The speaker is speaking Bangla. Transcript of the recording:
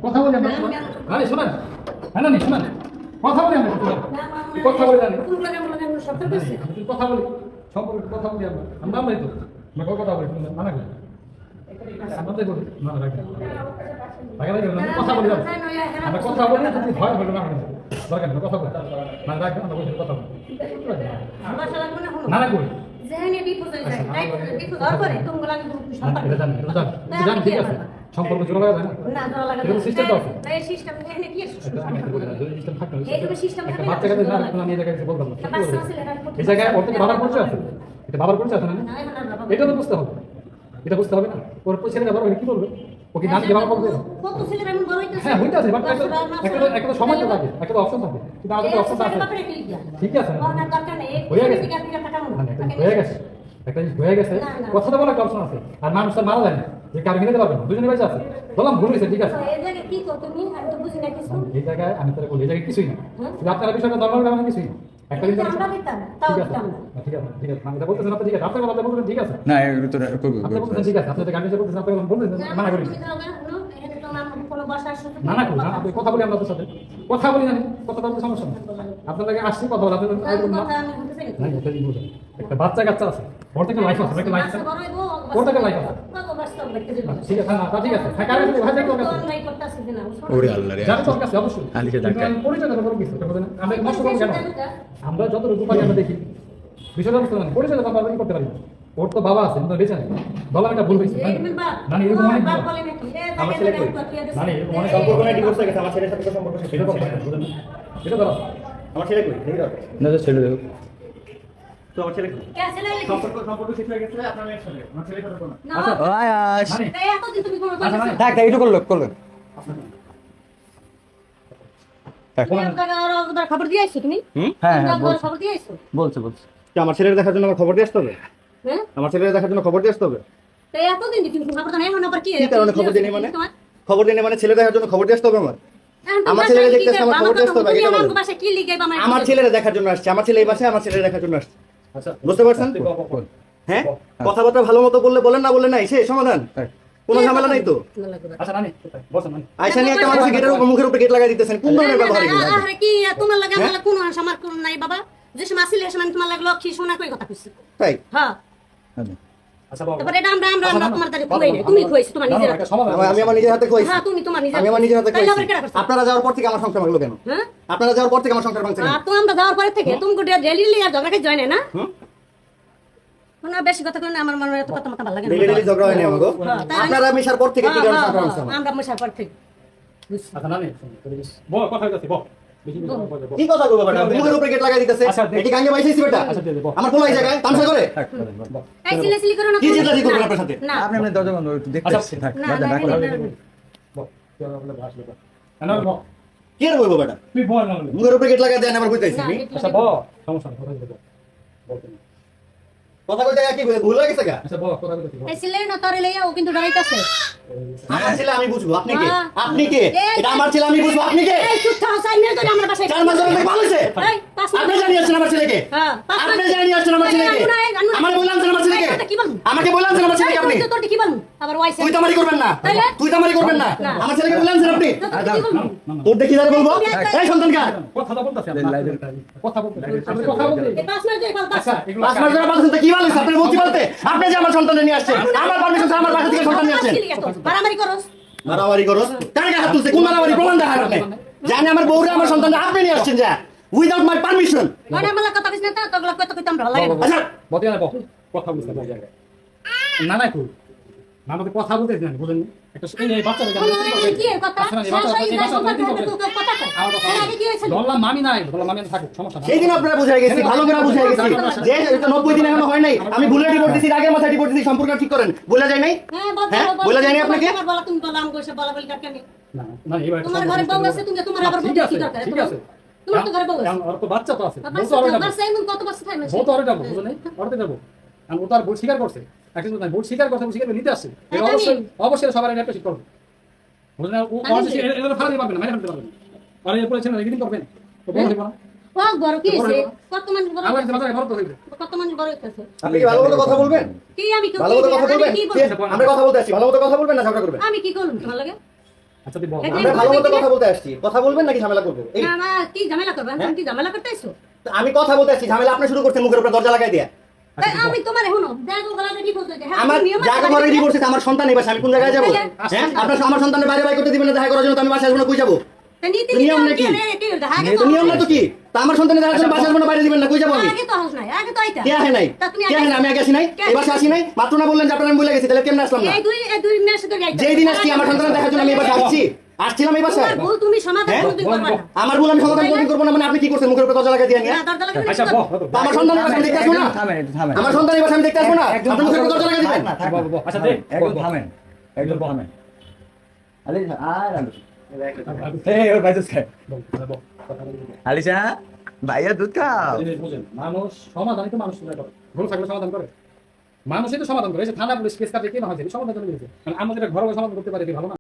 কথা বলি আমরা আরে শুনুন হ্যাঁ না শুনুন কথা বলি আমরা কথা বলি জানি কথা বলি সম্পর্কে কথা বলি আমরা আমরাই তো আমরা কথা বলি মানা করি আমাদের বলি মানা রাখি কথা বলি আমরা কথা বলি যদি ভয় হলো না দরকার নেই কথা বলি মানে রাখবেন আমরা বসে কথা বলি না না করি সম্পর্ক জোড়া লাগা যায় না সিস্টেম তো আছে বাচ্চা কাছে আমি এই জায়গায় বলতাম এই জায়গায় ওর থেকে বাবার পরিচয় আছে এটা বাবার পরিচয় আছে না এটা তো বুঝতে হবে এটা বুঝতে হবে না ওর ছেলেটা বড় হয়ে কি করবে ও কি নামকে বাবা বলবে হ্যাঁ হইতে আছে একটা সময় তো থাকে একটা অপশন থাকে কিন্তু আমাদের অপশন আছে ঠিক আছে হয়ে গেছে হয়ে গেছে একটা জিনিস হয়ে গেছে কথা তো বলার একটা অপশন আছে আর মানুষ তো মারা যায় না যে কারো মিলাতে পারবে না দুজনে বেঁচে আছে বললাম ভুল হয়েছে ঠিক আছে এই জায়গায় আমি তাহলে বলি এই জায়গায় কিছুই না কিন্তু আপনারা বিষয়টা নর্মাল আমার কিছুই না একটা জিনিস ঠিক আছে ঠিক আছে ঠিক আছে আমি বলতেছেন আপনি ঠিক আছে আপনার কথা বলতেছেন ঠিক আছে না এগুলো তো আপনি বলতেছেন ঠিক আছে আপনি তো গাড়ি বলতেছেন আপনি বলতেছেন মানা করি না না করুন আপনি কথা বলি আমরা আপনার সাথে কথা বলি জানি কথা বলতে সমস্যা নেই আপনার লাগে আসছি কথা বলে আপনি একটা বাচ্চা কাচ্চা আছে ওর থেকে লাইফ আছে একটা লাইফ আছে ওর থেকে লাইফ আছে ঠিক আছে না ঠিক আছে কারণ ভাই দেখো ওরে আল্লাহ রে জানো তোর কাছে অবশ্যই আলিকে দেখা পরিচয় দেবো কিছু আমরা নষ্ট করব কেন আমরা যত রূপালি আমরা দেখি বিষয়টা বুঝতে পারি পরিচয় তো আমরা করতে পারি ওর তো বাবা আছে কিন্তু বেঁচে নেই বলা একটা ভুল হয়েছে না এরকম অনেক আমার ছেলে কই না এরকম অনেক সম্পর্ক নাই ডিভোর্স হয়ে গেছে আমার ছেলের সাথে সম্পর্ক শেষ এটা হয়ে গেছে এটা ধরো আমার ছেলে কই দেখি দাও না তো ছেড়ে দেবো তো আমার ছেলে কই সম্পর্ক শেষ হয়ে গেছে আপনার মেয়ের সাথে আমার ছেলের সাথে কোনো আচ্ছা আয়াস মানে থাক থাক একটু করলো খবর দিয়ে আসছো তুমি হ্যাঁ খবর দিয়ে আসছো বলছে কি আমার ছেলের দেখার জন্য আমার খবর দিয়ে আসতে হবে হ্যাঁ আমার ছেলের দেখার জন্য খবর দিয়ে আসতে হবে তাই এতদিন তুমি খবর তো নাই এখন আবার কি কি কারণে খবর দেনি মানে খবর দেনি মানে ছেলে দেখার জন্য খবর দিয়ে আসতে হবে আমার ছেলের দেখতে আমার খবর দিয়ে আসতে হবে এটা বলো বাসা কি লিগাইবা আমার ছেলের দেখার জন্য আসছে আমার ছেলে এই মাসে আমার ছেলের দেখার জন্য আসছে আচ্ছা বুঝতে পারছেন হ্যাঁ কথাবার্তা ভালো মতো বললে বলেন না বললে নাই সে সমাধান কোনো ঝামেলা নাই তো আচ্ছা নানি বসেন নানি আয়শা নিয়ে একটা মানুষ গেটের উপর মুখের উপরে গেট লাগাই দিতেছেন কোন ধরনের ব্যবহার এগুলো আরে কি তোমার লাগা আমার কোন আমার কোন নাই বাবা যে সময় আসলে সে সময় তোমার লাগলো কি শোনা কই কথা কইছি তাই হ্যাঁ আচ্ছা বাবা তারপরে এটা আমরা তোমার দাঁড়িয়ে খুঁই না তুমি খুঁইছো তোমার নিজের হাতে আমি আমার নিজের হাতে কইছি হ্যাঁ তুমি তোমার নিজের আমি আমার নিজের হাতে তাহলে আবার কইছি কেডা করছো আপনারা যাওয়ার পর থেকে আমার সংসার ভাঙলো কেন হ্যাঁ আপনারা যাওয়ার পর থেকে আমার সংসার ভাঙছে কেন তো আমরা যাওয়ার পরে থেকে তুমি গোটে ডেলি আর ঝগড়া খাই জয় না না বেশি কথা কই না আমার মনে এত কথা মাথা ভালো লাগে না ডেলি ডেলি ঝগড়া হয় না আমাগো আপনারা মিশার পর থেকে কি কারণে সংসার ভাঙছে আমার আমরা মশার পর থেকে আচ্ছা নানি বল কথা কইতাছি বল কি কথা কইবা বেটা মুখের উপরে গেট লাগাই দিতেছে এটি গাঙ্গে বাইছাইছি বেটা আমার পোলা এই জায়গায় তামসা করে এই সিলেসিলি করো না কি চিন্তা করবেন আপনার সাথে না আপনি আপনি দরজা বন্ধ একটু দেখতে থাক না না বল কি আর বলবো বেটা তুই বল না মুখের উপরে গেট লাগাই দেন আমার কইতাইছি আমি আচ্ছা বল সমস্যা নেই বল কথা কইতে কি ভুল হয়ে গেছে গা আচ্ছা বল কথা কইতাছি এই সিলে না তোরে লইয়া ও কিন্তু ডরাইতাছে আমার ছেলে আমি বুঝবো আপনি কে আপনি কে এটা আমার ছেলে আমি বুঝবো আপনি কে এই চুপ থাও সাইন মেরে তোরে আমার বাসায় চার মাস ধরে ভালো আছে এই পাঁচ আপনি জানি আসছেন আমার ছেলেকে হ্যাঁ আপনি জানি আসছেন আমার ছেলেকে আমারে বললাম আমার ছেলেকে কি বলবো আমাকে বললাম আমার ছেলেকে আপনি তোর কি বলবো আবার ওয়াইসে তুই তামারি করবেন না তুই তামারি করবেন না আমার ছেলেকে বললাম আপনি তোর তোর কি বলবো দেখি দাঁড় বলবো এই সন্তান কার কথা বলতাছি কথা বলতে আমি কথা বলতে এই পাঁচ মাস ধরে বলতাছ আচ্ছা এগুলো পাঁচ মাস ধরে বলছেন তো কি বলছেন আপনি বলতে বলতে আপনি যে আমার সন্তান নিয়ে আসছেন আমার পারমিশন আমার বাসা থেকে সন্তান নিয়ে আসছেন মারামারি করস মারামারি করস কার গায়ে হাত তুলছে কোন মারামারি প্রমাণ দেখান আপনি জানি আমার বউরে আমার সন্তান আপনি নিয়ে আসছেন যা উইদাউট মাই পারমিশন মানে আমার কথা কইছ না তো তোগুলো কত কইতাম ভালো লাগে আচ্ছা বলতে না কথা বলতে বল জায়গায় না না কই না আমাদের কথা বলতে জানি বুঝেন একটা এই বাচ্চাটা জানি কি এর কথা কথা বললাম মামি নাই বললাম মামি থাকে সমস্যা সেই দিন আপনারা বুঝাই গেছি ভালো করে বুঝাই গেছি যে এটা 90 দিন এখনো হয় নাই আমি ভুলে ডিভোর্স দিছি আগের মাথায় ডিভোর্স দিছি সম্পর্ক ঠিক করেন বলা যায় নাই হ্যাঁ বলা যায় নাই আপনাকে বলা তুমি বলা আমি কইছে বলা বলি কাকে না না এবারে তোমার ঘরে বউ আছে তুমি তোমার আবার বউ কি দরকার ঠিক আছে তোমার তো ঘরে বউ আছে আর তো বাচ্চা তো আছে বাচ্চা এমন কত বাচ্চা থাকে বউ তো আরে যাবো বুঝলেন আরে যাবো আমি ও তো আর ভুল স্বীকার করছে এখন তো ভুল স্বীকার করছে স্বীকার নিতে আসছে অবশ্যই অবশ্যই সবার এটা ঠিক করবে বুঝলেন ও অবশ্যই এটা ফালা দিতে পারবে না মাইনে ফেলতে পারবে না আর এরপরে ছেলে রিডিং করবেন তো বল দিব না ও বড় কি আছে কত মানুষ বড় আমার মাথায় বড় তো হইবে কত মানুষ বড় হইতাছে আপনি কি ভালো মতো কথা বলবেন কি আমি কি ভালো মতো কথা বলবেন কি বলবো আমরা কথা বলতে আসি ভালো মতো কথা বলবেন না ঝগড়া করবেন আমি কি করব তোমার লাগে আচ্ছা তুই বল এই- আমরা ভালো মতো কথা বলতে আসছি, কথা বলবেন নাকি ঝামেলা করবো? এই না না কি ঝামেলা করবে তুমি কি ঝামেলা করতে এসো আমি কথা বলতে আসছি, ঝামেলা আপনি শুরু করছেন মুখের উপরে দরজা লাগাই দিয়া। তাই আমি তোমার এখনো দেখো গলাতে কি বলতে হ্যাঁ আমার তুমি নিয়ম যা আছে, ঘরে ডিভোর্স আছে, আমার সন্তান এই বাসায়, আমি কোন জায়গায় যাবো? হ্যাঁ, আপনার আমার সন্তানের বাইরে বাইরে করতে দিবেন না দেখা করার জন্য, তো আমি বাসায় আসবো না, কই যাবো? তা নীতি নিয়ম নিয়ম নাকি? কি রে কি আগে তো নিয়ম না তো কি? তা আমার সন্তানের দেখার জন্য বাসায় আসবো না, বাইরে দিবেন না, কই যাবো আমি? আগে তো হাস নাই আগে তো আইতা কে আহে নাই? তা তুমি কে আহে নাই? আমি আগে আসি নাই, এই বাসায় আসি নাই, মাত্র না বললেন যে আপনার আমি বলে গেছি, তাহলে কেমনে আসলাম না? এই দুই মেয়ের সাথে যাইতা যেই দিন আসছি আমার সন্তানের দেখার জন্য আমি এই বাসায় আসছি, আসছিলাম এই বাসায়। তোমার ভুল তুমি সমাধান হ্যাঁ? কোনদিন করবে না আমার ভুল আমি সমাধান কোনদিন করবো না, মানে আপনি কি করছেন মুখের উপরে দরজা লাগাই দিয়ে নিয়ে? না দরজা লাগাবে আচ্ছা বল তা আমার সন্তানের বাসায় আমি দেখতে আসবো না? থামেন, একটু থামেন। আমার সন্তানের বাসায় আমি দেখতে আসবো না? একদম আপনি মুখের উপরে দরজা লাগাই দিবেন? থাক না, থাক না। আচ্ছা দে একদম থামেন, একদম থামেন। আরে আর এই ওর বাইরে খায়। আলিশা ভাইয়া দুধ খাও। মানুষ সমাধানই তো মানুষ করে, ভুল থাকলে সমাধান করে, মানুষই তো সমাধান করে। এই যে থানা পুলিশ কেস কাটে কি না হয় সমাধান করে দিয়েছে, মানে আমরা যেটা ঘরে সমাধান করতে পারি ভালো না।